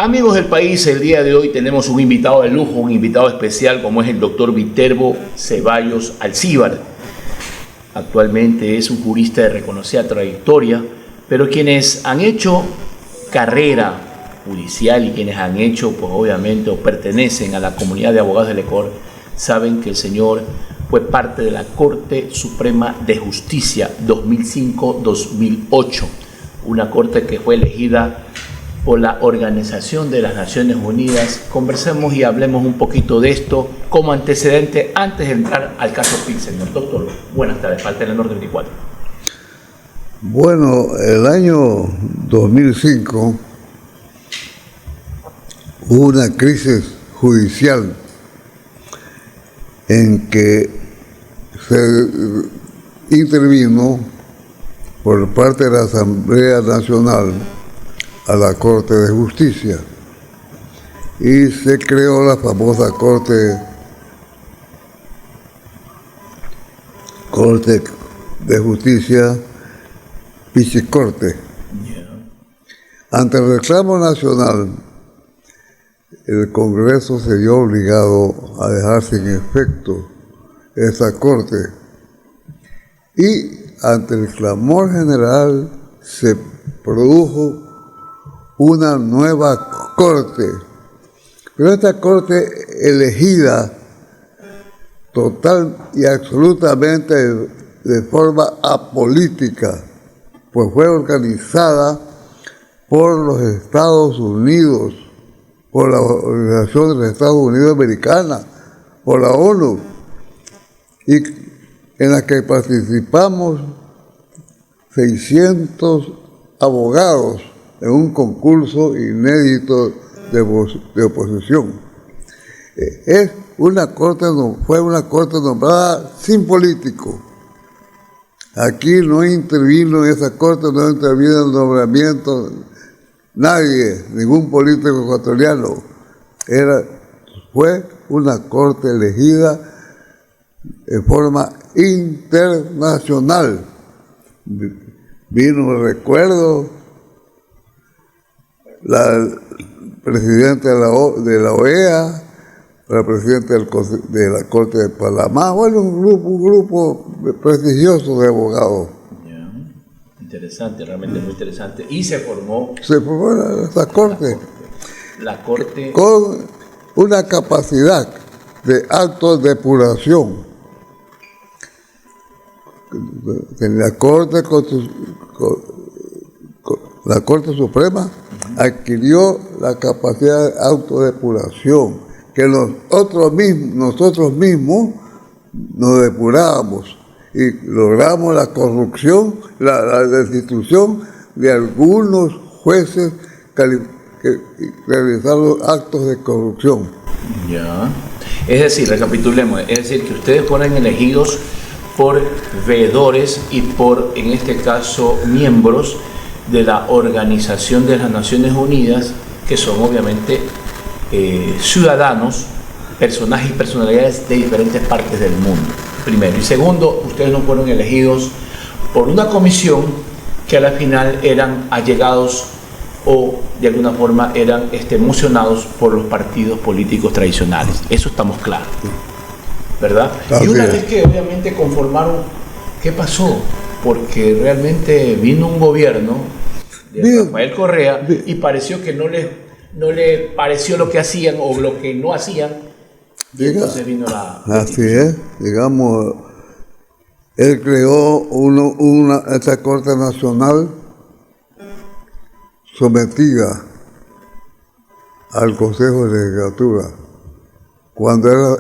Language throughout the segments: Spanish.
Amigos del país, el día de hoy tenemos un invitado de lujo, un invitado especial como es el doctor Viterbo Ceballos Alcíbar. Actualmente es un jurista de reconocida trayectoria, pero quienes han hecho carrera judicial y quienes han hecho, pues obviamente, o pertenecen a la comunidad de abogados del Ecuador, saben que el señor fue parte de la Corte Suprema de Justicia 2005-2008, una corte que fue elegida por la Organización de las Naciones Unidas. Conversemos y hablemos un poquito de esto como antecedente antes de entrar al caso Pilsener. Doctor, buenas tardes, falta el norte 24. Bueno, el año 2005 hubo una crisis judicial en que se intervino por parte de la Asamblea Nacional a la Corte de Justicia y se creó la famosa Corte de Justicia Pichicorte. Ante el reclamo nacional, el Congreso se vio obligado a dejar sin efecto esa Corte y ante el clamor general se produjo una nueva Corte, pero esta Corte elegida total y absolutamente de forma apolítica, pues fue organizada por los Estados Unidos, por la Organización de los Estados Unidos Americana, por la ONU, y en la que participamos 600 abogados en un concurso inédito de oposición. Fue una corte nombrada sin político. Aquí no intervino en esa corte, no intervino en el nombramiento nadie, ningún político ecuatoriano. Fue una corte elegida de forma internacional. Vino, recuerdo, la presidenta de la OEA, la presidenta de la Corte de Panamá, bueno, un grupo prestigioso de abogados. Interesante, realmente muy interesante. Y se formó esta Corte. La Corte con una capacidad de autodepuración. La Corte Suprema adquirió la capacidad de autodepuración, que nosotros mismos nos depurábamos y logramos la corrupción, la destitución de algunos jueces que realizaron actos de corrupción. Ya. Es decir, recapitulemos, es decir, que ustedes fueron elegidos por veedores y por, en este caso, miembros de la Organización de las Naciones Unidas, que son obviamente ciudadanos, personajes y personalidades de diferentes partes del mundo, primero. Y segundo, ustedes no fueron elegidos por una comisión que a la final eran allegados o de alguna forma eran emocionados por los partidos políticos tradicionales. Eso estamos claros, ¿verdad? Y una vez que obviamente conformaron, ¿qué pasó? Porque realmente vino un gobierno de Rafael Correa y pareció que no le pareció lo que hacían o lo que no hacían. Entonces vino la... Así es, digamos, él creó esta Corte Nacional sometida al Consejo de Legislatura, cuando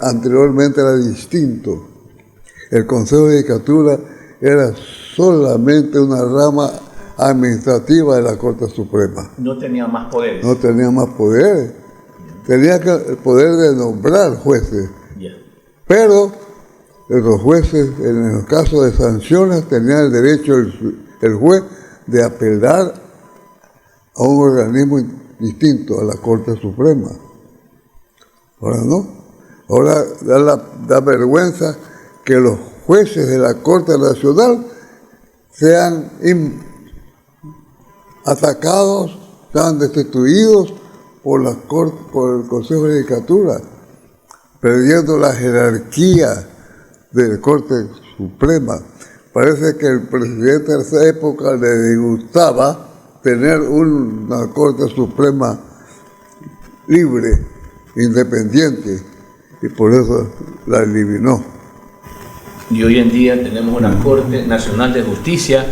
anteriormente era distinto. El Consejo de Legislatura era solamente una rama administrativa de la Corte Suprema. No tenía más poderes. No tenía más poderes. Tenía el poder de nombrar jueces. Pero los jueces, en los casos de sanciones, tenían el derecho el juez de apelar a un organismo distinto, a la Corte Suprema. Ahora no. Ahora da vergüenza que los jueces de la Corte Nacional sean atacados estaban destituidos por el Consejo de Judicatura, perdiendo la jerarquía de la Corte Suprema. Parece que el presidente de esa época le disgustaba tener una Corte Suprema libre, independiente, y por eso la eliminó. Y hoy en día tenemos una Corte Nacional de Justicia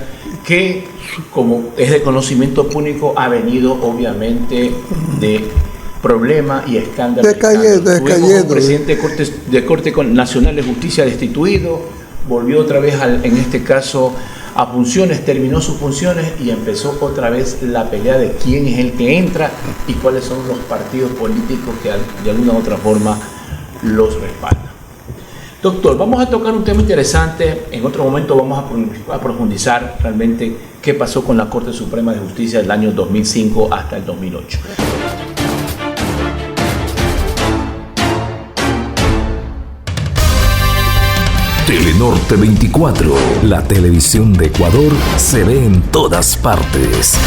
que, como es de conocimiento público, ha venido obviamente de problemas y escándalos. Tuvimos un presidente de Corte Nacional de Justicia destituido, volvió otra vez, en este caso, a funciones, terminó sus funciones y empezó otra vez la pelea de quién es el que entra y cuáles son los partidos políticos que de alguna u otra forma los respaldan. Doctor, vamos a tocar un tema interesante. En otro momento vamos a profundizar realmente qué pasó con la Corte Suprema de Justicia del año 2005 hasta el 2008. Telenorte 24, la televisión de Ecuador se ve en todas partes.